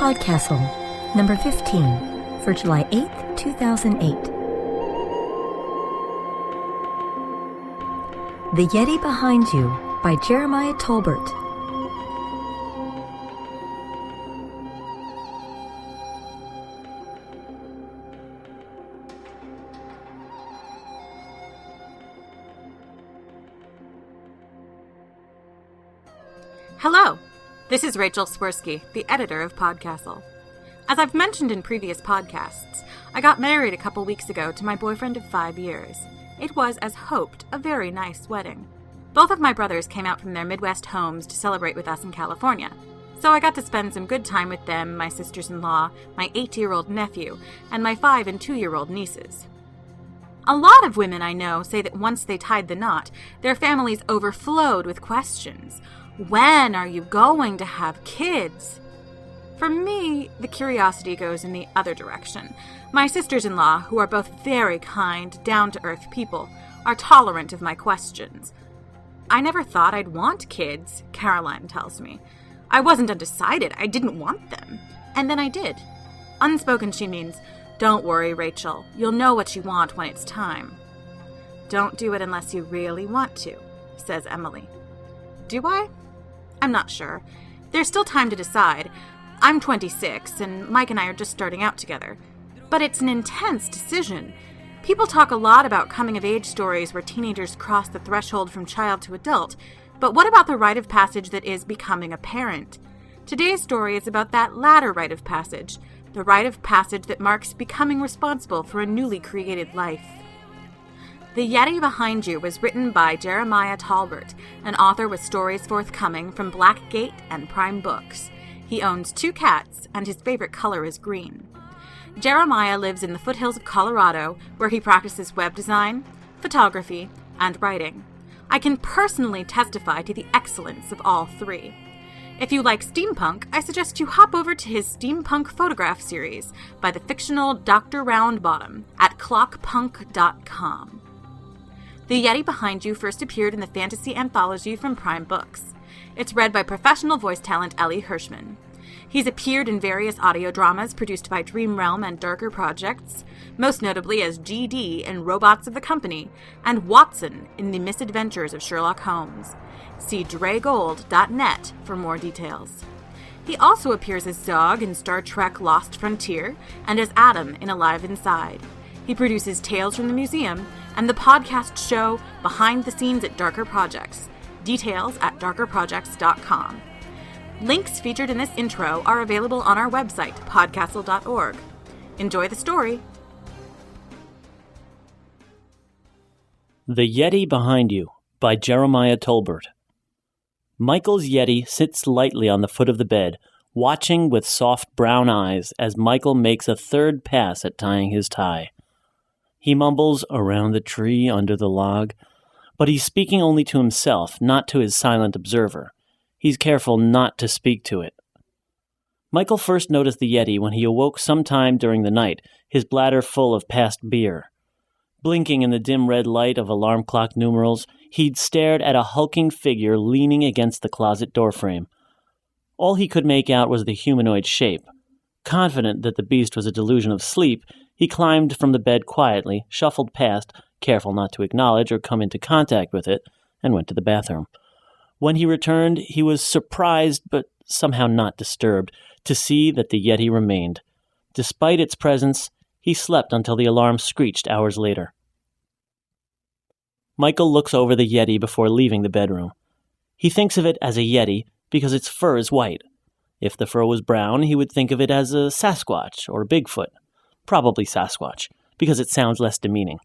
Podcastle, number 15, for July 8th, 2008. The Yeti Behind You by Jeremiah Tolbert. Hello, this is Rachel Swirsky, the editor of Podcastle. As I've mentioned in previous podcasts, I got married a couple weeks ago to my boyfriend of 5 years. It was, as hoped, a very nice wedding. Both of my brothers came out from their Midwest homes to celebrate with us in California, so I got to spend some good time with them, my sisters-in-law, my 8-year-old nephew, and my 5- and 2-year-old nieces. A lot of women I know say that once they tied the knot, their families overflowed with questions. When are you going to have kids? For me, the curiosity goes in the other direction. My sisters-in-law, who are both very kind, down-to-earth people, are tolerant of my questions. I never thought I'd want kids, Caroline tells me. I wasn't undecided. I didn't want them. And then I did. Unspoken, she means, don't worry, Rachel. You'll know what you want when it's time. Don't do it unless you really want to, says Emily. Do I? I'm not sure. There's still time to decide. I'm 26, and Mike and I are just starting out together. But it's an intense decision. People talk a lot about coming-of-age stories where teenagers cross the threshold from child to adult, but what about the rite of passage that is becoming a parent? Today's story is about that latter rite of passage, the rite of passage that marks becoming responsible for a newly created life. The Yeti Behind You was written by Jeremiah Tolbert, an author with stories forthcoming from Blackgate and Prime Books. He owns 2 cats, and his favorite color is green. Jeremiah lives in the foothills of Colorado, where he practices web design, photography, and writing. I can personally testify to the excellence of all 3. If you like steampunk, I suggest you hop over to his steampunk photograph series by the fictional Dr. Roundbottom at clockpunk.com. The Yeti Behind You first appeared in the fantasy anthology from Prime Books. It's read by professional voice talent Ellie Hirschman. He's appeared in various audio dramas produced by Dream Realm and Darker Projects, most notably as GD in Robots of the Company, and Watson in The Misadventures of Sherlock Holmes. See dregold.net for more details. He also appears as Zog in Star Trek Lost Frontier and as Adam in Alive Inside. He produces Tales from the Museum and the podcast show Behind the Scenes at Darker Projects. Details at darkerprojects.com. Links featured in this intro are available on our website, podcastle.org. Enjoy the story. The Yeti Behind You by Jeremiah Tolbert. Michael's Yeti sits lightly on the foot of the bed, watching with soft brown eyes as Michael makes a third pass at tying his tie. He mumbles around the tree under the log, but he's speaking only to himself, not to his silent observer. He's careful not to speak to it. Michael first noticed the Yeti when he awoke sometime during the night, his bladder full of past beer. Blinking in the dim red light of alarm clock numerals, he'd stared at a hulking figure leaning against the closet doorframe. All he could make out was the humanoid shape. Confident that the beast was a delusion of sleep, he climbed from the bed quietly, shuffled past, careful not to acknowledge or come into contact with it, and went to the bathroom. When he returned, he was surprised, but somehow not disturbed, to see that the Yeti remained. Despite its presence, he slept until the alarm screeched hours later. Michael looks over the Yeti before leaving the bedroom. He thinks of it as a Yeti because its fur is white. If the fur was brown, he would think of it as a Sasquatch or Bigfoot. Probably Sasquatch, because it sounds less demeaning.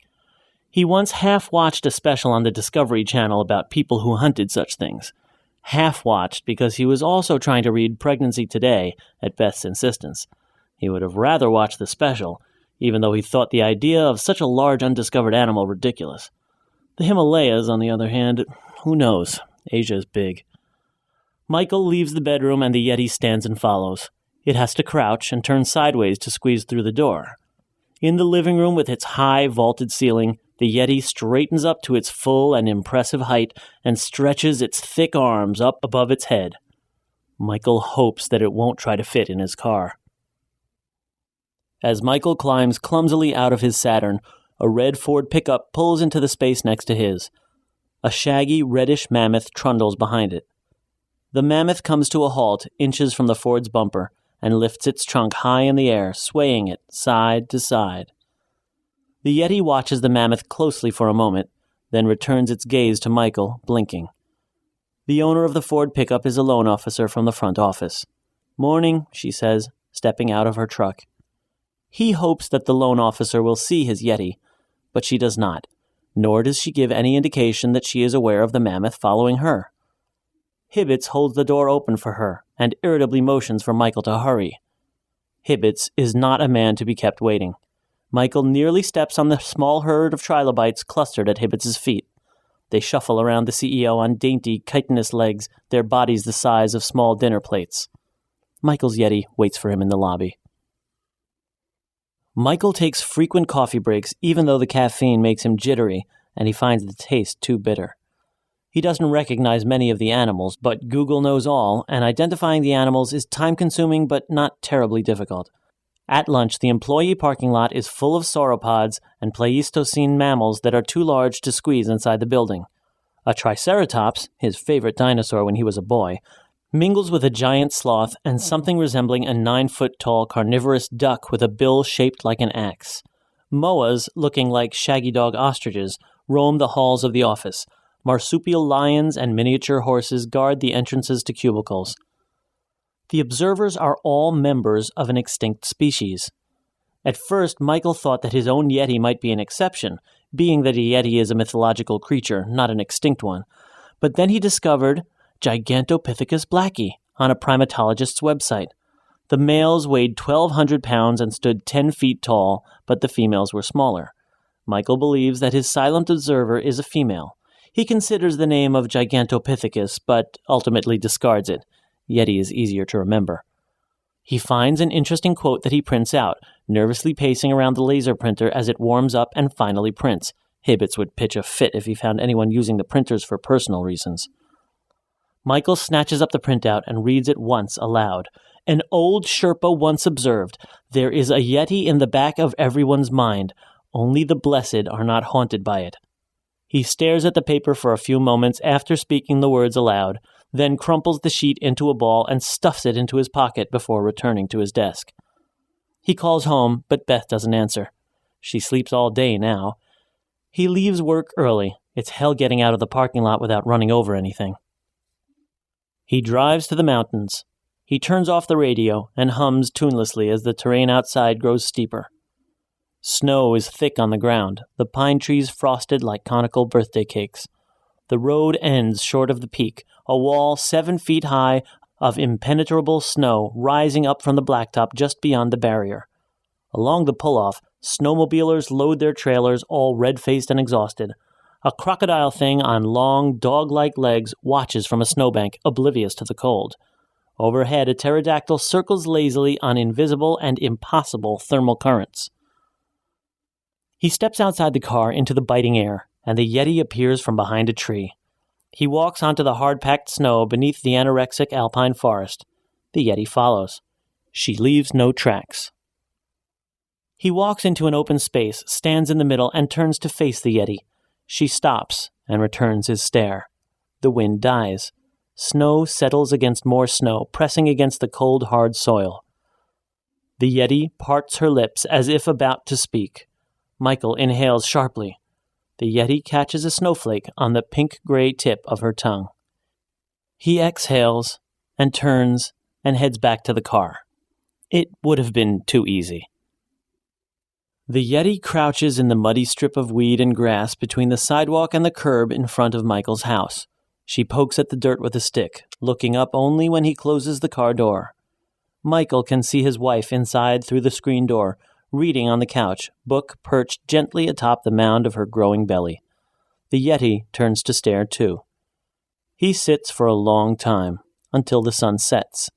He once half-watched a special on the Discovery Channel about people who hunted such things. Half-watched because he was also trying to read Pregnancy Today at Beth's insistence. He would have rather watched the special, even though he thought the idea of such a large undiscovered animal ridiculous. The Himalayas, on the other hand, who knows? Asia is big. Michael leaves the bedroom and the Yeti stands and follows. It has to crouch and turn sideways to squeeze through the door. In the living room with its high vaulted ceiling, the Yeti straightens up to its full and impressive height and stretches its thick arms up above its head. Michael hopes that it won't try to fit in his car. As Michael climbs clumsily out of his Saturn, a red Ford pickup pulls into the space next to his. A shaggy, reddish mammoth trundles behind it. The mammoth comes to a halt inches from the Ford's bumper and lifts its trunk high in the air, swaying it side to side. The Yeti watches the mammoth closely for a moment, then returns its gaze to Michael, blinking. The owner of the Ford pickup is a loan officer from the front office. "Morning," she says, stepping out of her truck. He hopes that the loan officer will see his Yeti, but she does not, nor does she give any indication that she is aware of the mammoth following her. Hibbets holds the door open for her and irritably motions for Michael to hurry. Hibbets is not a man to be kept waiting. Michael nearly steps on the small herd of trilobites clustered at Hibbets' feet. They shuffle around the CEO on dainty, chitinous legs, their bodies the size of small dinner plates. Michael's Yeti waits for him in the lobby. Michael takes frequent coffee breaks even though the caffeine makes him jittery and he finds the taste too bitter. He doesn't recognize many of the animals, but Google knows all, and identifying the animals is time-consuming but not terribly difficult. At lunch, the employee parking lot is full of sauropods and Pleistocene mammals that are too large to squeeze inside the building. A triceratops, his favorite dinosaur when he was a boy, mingles with a giant sloth and something resembling a 9-foot-tall carnivorous duck with a bill shaped like an axe. Moas, looking like shaggy dog ostriches, roam the halls of the office. Marsupial lions and miniature horses guard the entrances to cubicles. The observers are all members of an extinct species. At first, Michael thought that his own Yeti might be an exception, being that a Yeti is a mythological creature, not an extinct one. But then he discovered Gigantopithecus blacki on a primatologist's website. The males weighed 1,200 pounds and stood 10 feet tall, but the females were smaller. Michael believes that his silent observer is a female. He considers the name of Gigantopithecus, but ultimately discards it. Yeti is easier to remember. He finds an interesting quote that he prints out, nervously pacing around the laser printer as it warms up and finally prints. Hibbets would pitch a fit if he found anyone using the printers for personal reasons. Michael snatches up the printout and reads it once aloud. An old Sherpa once observed, "There is a Yeti in the back of everyone's mind. Only the blessed are not haunted by it." He stares at the paper for a few moments after speaking the words aloud, then crumples the sheet into a ball and stuffs it into his pocket before returning to his desk. He calls home, but Beth doesn't answer. She sleeps all day now. He leaves work early. It's hell getting out of the parking lot without running over anything. He drives to the mountains. He turns off the radio and hums tunelessly as the terrain outside grows steeper. Snow is thick on the ground, the pine trees frosted like conical birthday cakes. The road ends short of the peak, a wall 7 feet high of impenetrable snow rising up from the blacktop just beyond the barrier. Along the pull-off, snowmobilers load their trailers all red-faced and exhausted. A crocodile thing on long, dog-like legs watches from a snowbank, oblivious to the cold. Overhead, a pterodactyl circles lazily on invisible and impossible thermal currents. He steps outside the car into the biting air, and the Yeti appears from behind a tree. He walks onto the hard-packed snow beneath the anorexic alpine forest. The Yeti follows. She leaves no tracks. He walks into an open space, stands in the middle, and turns to face the Yeti. She stops and returns his stare. The wind dies. Snow settles against more snow, pressing against the cold, hard soil. The Yeti parts her lips as if about to speak. Michael inhales sharply. The Yeti catches a snowflake on the pink-gray tip of her tongue. He exhales and turns and heads back to the car. It would have been too easy. The Yeti crouches in the muddy strip of weed and grass between the sidewalk and the curb in front of Michael's house. She pokes at the dirt with a stick, looking up only when he closes the car door. Michael can see his wife inside through the screen door, reading on the couch, book perched gently atop the mound of her growing belly. The Yeti turns to stare too. He sits for a long time, until the sun sets.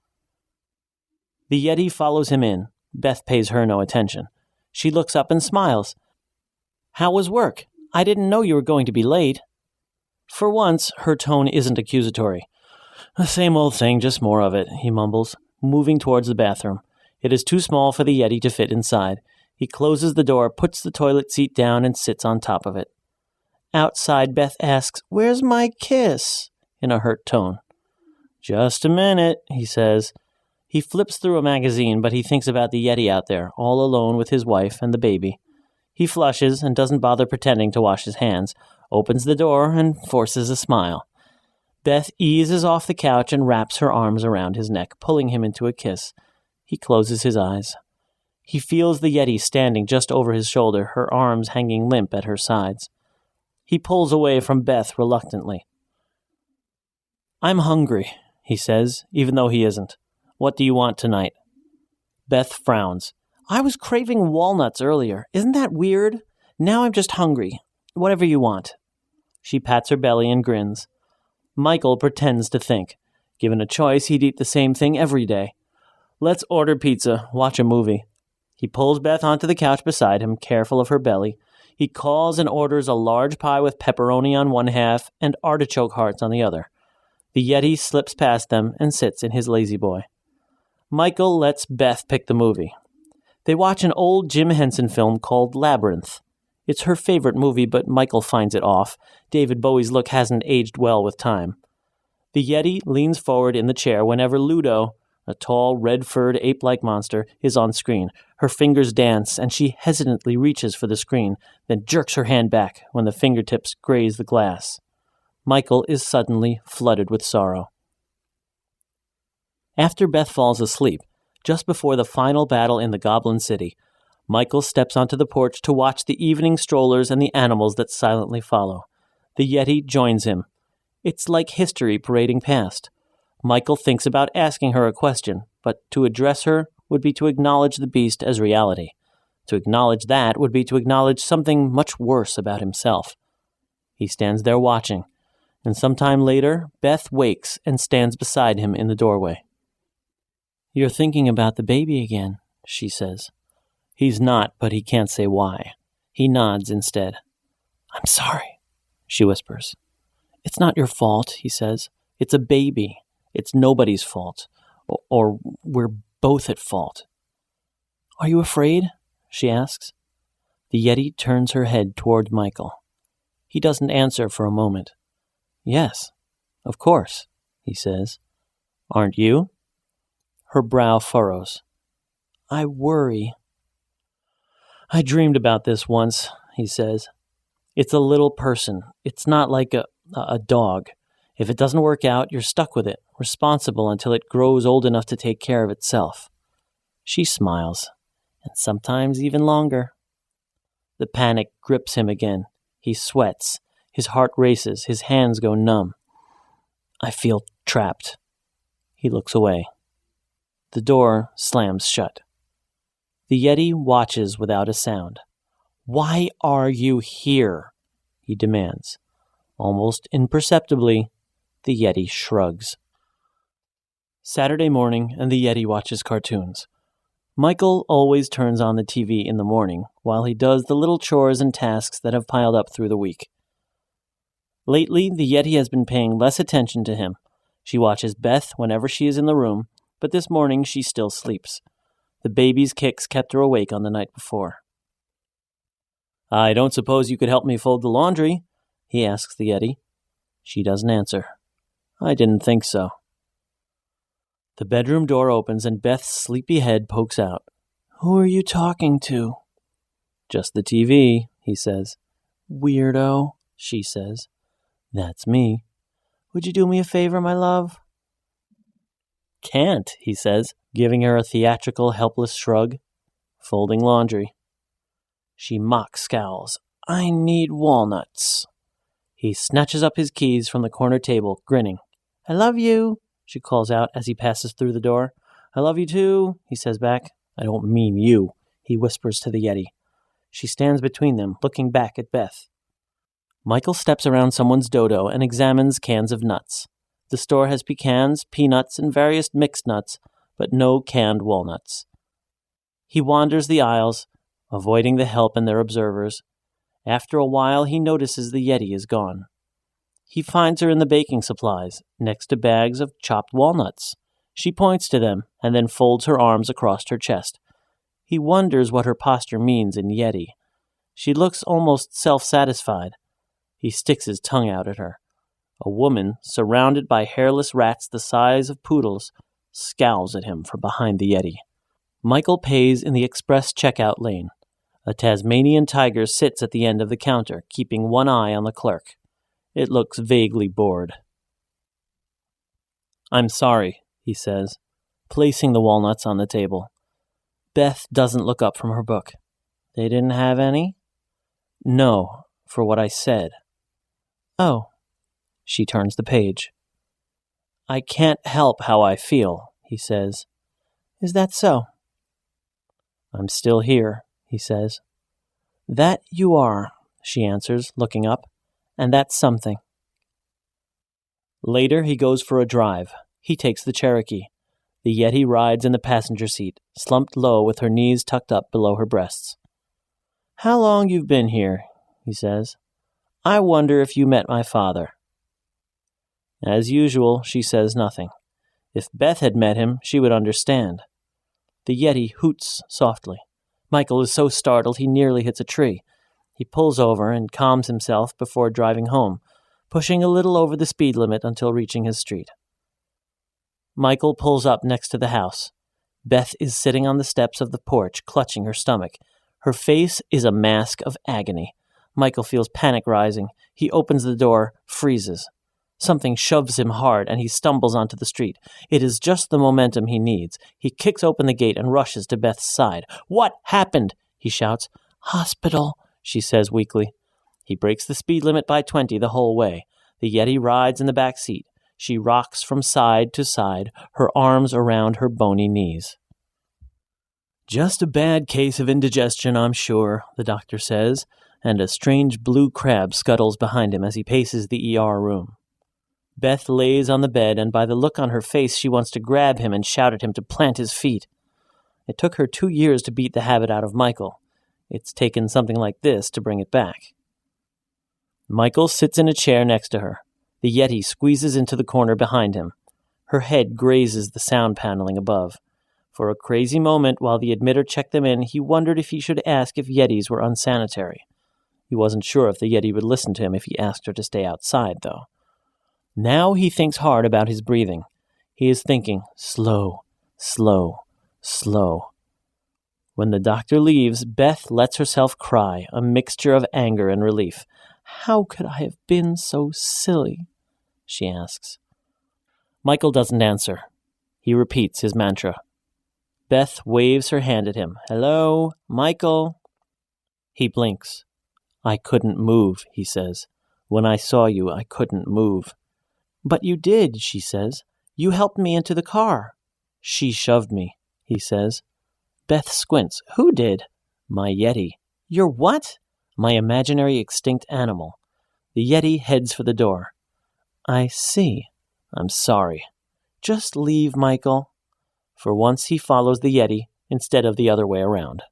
The Yeti follows him in. Beth pays her no attention. She looks up and smiles. "How was work? I didn't know you were going to be late." For once, her tone isn't accusatory. The same old thing, just more of it, he mumbles, moving towards the bathroom. It is too small for the Yeti to fit inside. He closes the door, puts the toilet seat down, and sits on top of it. Outside, Beth asks, "Where's my kiss?" in a hurt tone. "Just a minute," he says. He flips through a magazine, but he thinks about the Yeti out there, all alone with his wife and the baby. He flushes and doesn't bother pretending to wash his hands, opens the door, and forces a smile. Beth eases off the couch and wraps her arms around his neck, pulling him into a kiss. He closes his eyes. He feels the Yeti standing just over his shoulder, her arms hanging limp at her sides. He pulls away from Beth reluctantly. "I'm hungry," he says, even though he isn't. "What do you want tonight?" Beth frowns. "I was craving walnuts earlier. Isn't that weird? Now I'm just hungry. Whatever you want." She pats her belly and grins. Michael pretends to think. Given a choice, he'd eat the same thing every day. "Let's order pizza, watch a movie." He pulls Beth onto the couch beside him, careful of her belly. He calls and orders a large pie with pepperoni on one half and artichoke hearts on the other. The Yeti slips past them and sits in his lazy boy. Michael lets Beth pick the movie. They watch an old Jim Henson film called Labyrinth. It's her favorite movie, but Michael finds it off. David Bowie's look hasn't aged well with time. The Yeti leans forward in the chair whenever Ludo, a tall, red-furred, ape-like monster, is on screen. Her fingers dance, and she hesitantly reaches for the screen, then jerks her hand back when the fingertips graze the glass. Michael is suddenly flooded with sorrow. After Beth falls asleep, just before the final battle in the Goblin City, Michael steps onto the porch to watch the evening strollers and the animals that silently follow. The Yeti joins him. It's like history parading past. Michael thinks about asking her a question, but to address her would be to acknowledge the beast as reality. To acknowledge that would be to acknowledge something much worse about himself. He stands there watching, and sometime later, Beth wakes and stands beside him in the doorway. "You're thinking about the baby again," she says. He's not, but he can't say why. He nods instead. "I'm sorry," she whispers. "It's not your fault," he says. "It's a baby. It's nobody's fault. Or we're both at fault." "Are you afraid?" she asks. The Yeti turns her head toward Michael. He doesn't answer for a moment. "Yes, of course," he says. "Aren't you?" Her brow furrows. "I worry." "I dreamed about this once," he says. "It's a little person. It's not like a dog. If it doesn't work out, you're stuck with it, responsible until it grows old enough to take care of itself." She smiles, and sometimes even longer. The panic grips him again. He sweats. His heart races. His hands go numb. "I feel trapped." He looks away. The door slams shut. The Yeti watches without a sound. "Why are you here?" he demands. Almost imperceptibly, the Yeti shrugs. Saturday morning, and the Yeti watches cartoons. Michael always turns on the TV in the morning, while he does the little chores and tasks that have piled up through the week. Lately, the Yeti has been paying less attention to him. She watches Beth whenever she is in the room, but this morning she still sleeps. The baby's kicks kept her awake on the night before. "I don't suppose you could help me fold the laundry?" he asks the Yeti. She doesn't answer. "I didn't think so." The bedroom door opens and Beth's sleepy head pokes out. "Who are you talking to?" "Just the TV," he says. "Weirdo," she says. "That's me." "Would you do me a favor, my love?" "Can't," he says, giving her a theatrical, helpless shrug. "Folding laundry." She mock scowls. "I need walnuts." He snatches up his keys from the corner table, grinning. "I love you," she calls out as he passes through the door. "I love you too," he says back. "I don't mean you," he whispers to the Yeti. She stands between them, looking back at Beth. Michael steps around someone's dodo and examines cans of nuts. The store has pecans, peanuts, and various mixed nuts, but no canned walnuts. He wanders the aisles, avoiding the help and their observers. After a while, he notices the Yeti is gone. He finds her in the baking supplies, next to bags of chopped walnuts. She points to them and then folds her arms across her chest. He wonders what her posture means in Yeti. She looks almost self-satisfied. He sticks his tongue out at her. A woman, surrounded by hairless rats the size of poodles, scowls at him from behind the Yeti. Michael pays in the express checkout lane. A Tasmanian tiger sits at the end of the counter, keeping one eye on the clerk. It looks vaguely bored. "I'm sorry," he says, placing the walnuts on the table. Beth doesn't look up from her book. "They didn't have any?" "No, for what I said." "Oh." She turns the page. "I can't help how I feel," he says. "Is that so?" "I'm still here," he says. "That you are," she answers, looking up, "and that's something." Later, he goes for a drive. He takes the Cherokee. The Yeti rides in the passenger seat, slumped low with her knees tucked up below her breasts. "How long you've been here," he says. "I wonder if you met my father." As usual, she says nothing. If Beth had met him, she would understand. The Yeti hoots softly. Michael is so startled he nearly hits a tree. He pulls over and calms himself before driving home, pushing a little over the speed limit until reaching his street. Michael pulls up next to the house. Beth is sitting on the steps of the porch, clutching her stomach. Her face is a mask of agony. Michael feels panic rising. He opens the door, freezes. Something shoves him hard, and he stumbles onto the street. It is just the momentum he needs. He kicks open the gate and rushes to Beth's side. "What happened?" he shouts. "Hospital," she says weakly. He breaks the speed limit by 20 the whole way. The Yeti rides in the back seat. She rocks from side to side, her arms around her bony knees. "Just a bad case of indigestion, I'm sure," the doctor says, and a strange blue crab scuttles behind him as he paces the ER room. Beth lays on the bed, and by the look on her face, she wants to grab him and shout at him to plant his feet. It took her 2 years to beat the habit out of Michael. It's taken something like this to bring it back. Michael sits in a chair next to her. The Yeti squeezes into the corner behind him. Her head grazes the sound paneling above. For a crazy moment, while the admitter checked them in, he wondered if he should ask if Yetis were unsanitary. He wasn't sure if the Yeti would listen to him if he asked her to stay outside, though. Now he thinks hard about his breathing. He is thinking, slow, slow, slow. When the doctor leaves, Beth lets herself cry, a mixture of anger and relief. "How could I have been so silly?" she asks. Michael doesn't answer. He repeats his mantra. Beth waves her hand at him. "Hello, Michael." He blinks. "I couldn't move," he says. "When I saw you, I couldn't move." "But you did," she says. "You helped me into the car." "She shoved me," he says. Beth squints. "Who did?" "My Yeti." "Your what?" "My imaginary extinct animal." The Yeti heads for the door. "I see. I'm sorry." "Just leave, Michael." For once he follows the Yeti instead of the other way around.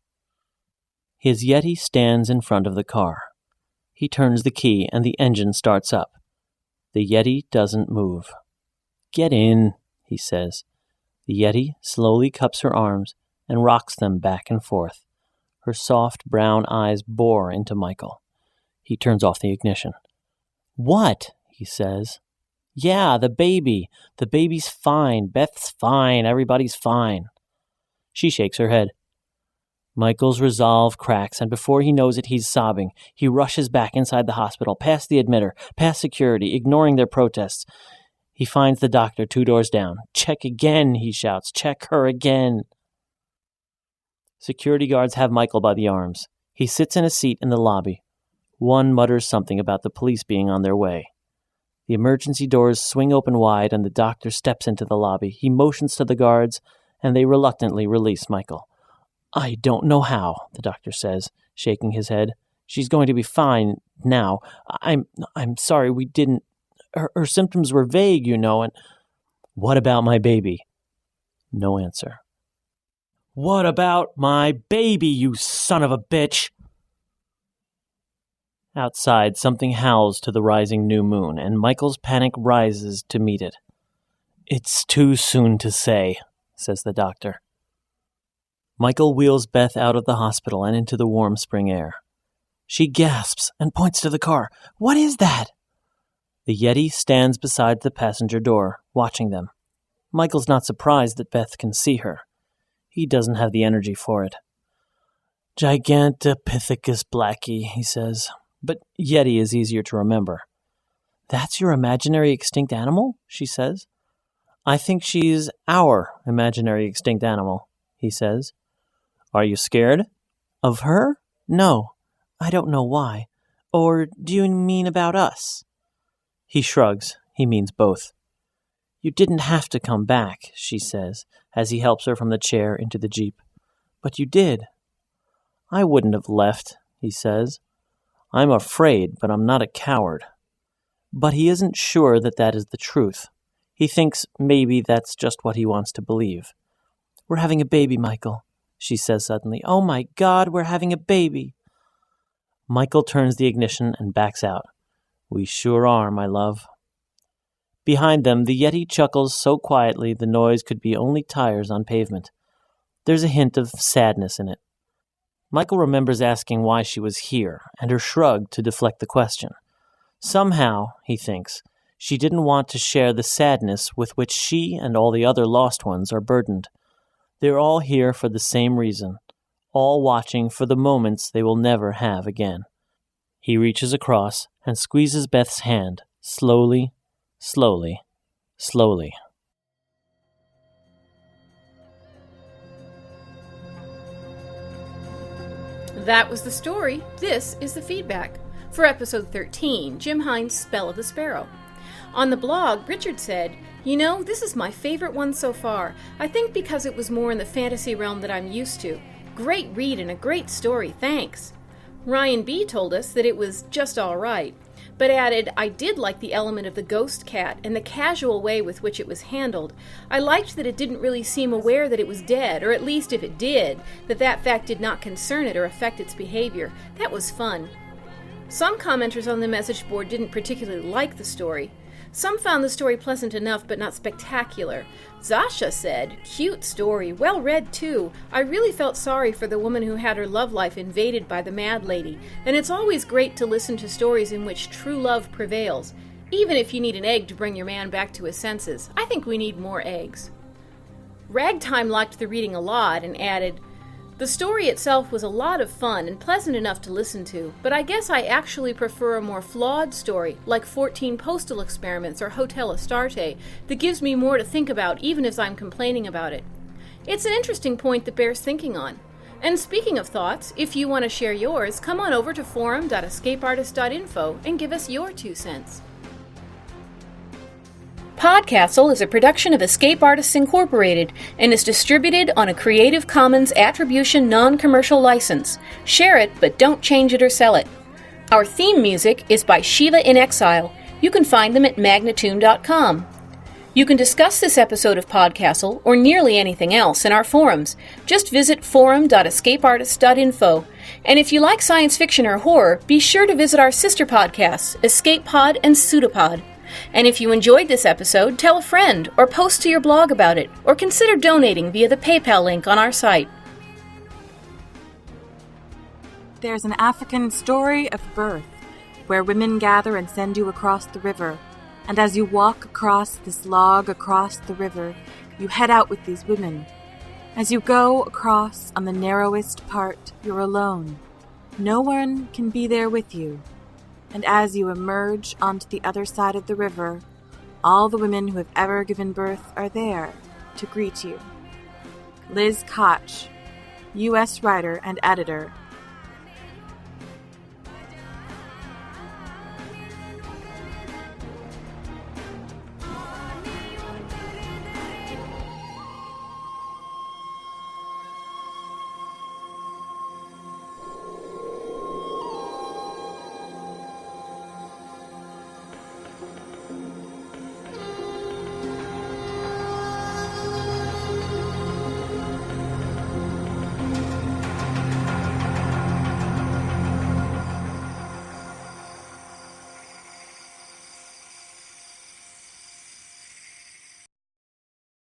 His Yeti stands in front of the car. He turns the key and the engine starts up. The Yeti doesn't move. "Get in," he says. The Yeti slowly cups her arms and rocks them back and forth. Her soft brown eyes bore into Michael. He turns off the ignition. "What?" he says. "Yeah, the baby. The baby's fine. Beth's fine. Everybody's fine." She shakes her head. Michael's resolve cracks, and before he knows it, he's sobbing. He rushes back inside the hospital, past the admitter, past security, ignoring their protests. He finds the doctor 2 doors down. "Check again," he shouts. "Check her again." Security guards have Michael by the arms. He sits in a seat in the lobby. One mutters something about the police being on their way. The emergency doors swing open wide, and the doctor steps into the lobby. He motions to the guards, and they reluctantly release Michael. "I don't know how," the doctor says, shaking his head. "She's going to be fine now. I'm sorry we didn't... Her symptoms were vague, you know, and..." "What about my baby?" No answer. "What about my baby, you son of a bitch?" Outside, something howls to the rising new moon, and Michael's panic rises to meet it. "It's too soon to say," says the doctor. Michael wheels Beth out of the hospital and into the warm spring air. She gasps and points to the car. "What is that?" The Yeti stands beside the passenger door, watching them. Michael's not surprised that Beth can see her. He doesn't have the energy for it. "Gigantopithecus blackie," he says. But Yeti is easier to remember. "That's your imaginary extinct animal?" she says. "I think she's our imaginary extinct animal," he says. "Are you scared?" "Of her? No. I don't know why. Or do you mean about us?" He shrugs. He means both. "You didn't have to come back," she says, as he helps her from the chair into the Jeep. "But you did." "I wouldn't have left," he says. "I'm afraid, but I'm not a coward." But he isn't sure that that is the truth. He thinks maybe that's just what he wants to believe. "We're having a baby, Michael," she says suddenly. "Oh my God, we're having a baby." Michael turns the ignition and backs out. "We sure are, my love." Behind them, the Yeti chuckles so quietly the noise could be only tires on pavement. There's a hint of sadness in it. Michael remembers asking why she was here, and her shrug to deflect the question. Somehow, he thinks, she didn't want to share the sadness with which she and all the other lost ones are burdened. They're all here for the same reason, all watching for the moments they will never have again. He reaches across and squeezes Beth's hand, slowly, slowly, slowly. That was the story. This is the feedback. For episode 13, Jim Hines' Spell of the Sparrow. On the blog, Richard said, "You know, this is my favorite one so far. I think because it was more in the fantasy realm that I'm used to. Great read and a great story, thanks." Ryan B. told us that it was just all right, but added, "I did like the element of the ghost cat and the casual way with which it was handled. I liked that it didn't really seem aware that it was dead, or at least if it did, that fact did not concern it or affect its behavior. That was fun." Some commenters on the message board didn't particularly like the story. Some found the story pleasant enough but not spectacular. Zasha said, "Cute story, well read too. I really felt sorry for the woman who had her love life invaded by the mad lady, and it's always great to listen to stories in which true love prevails. Even if you need an egg to bring your man back to his senses, I think we need more eggs." Ragtime liked the reading a lot and added, "The story itself was a lot of fun and pleasant enough to listen to, but I guess I actually prefer a more flawed story, like 14 Postal Experiments or Hotel Astarte, that gives me more to think about even as I'm complaining about it. It's an interesting point that bears thinking on. And speaking of thoughts, if you want to share yours, come on over to forum.escapeartist.info and give us your 2 cents. Podcastle is a production of Escape Artists Incorporated and is distributed on a Creative Commons Attribution Non-Commercial License. Share it, but don't change it or sell it. Our theme music is by Shiva in Exile. You can find them at magnatune.com. You can discuss this episode of Podcastle, or nearly anything else, in our forums. Just visit forum.escapeartist.info. And if you like science fiction or horror, be sure to visit our sister podcasts, Escape Pod and Pseudopod. And if you enjoyed this episode, tell a friend, or post to your blog about it, or consider donating via the PayPal link on our site. There's an African story of birth, where women gather and send you across the river. And as you walk across this log across the river, you head out with these women. As you go across on the narrowest part, you're alone. No one can be there with you. And as you emerge onto the other side of the river, all the women who have ever given birth are there to greet you. Liz Koch, U.S. writer and editor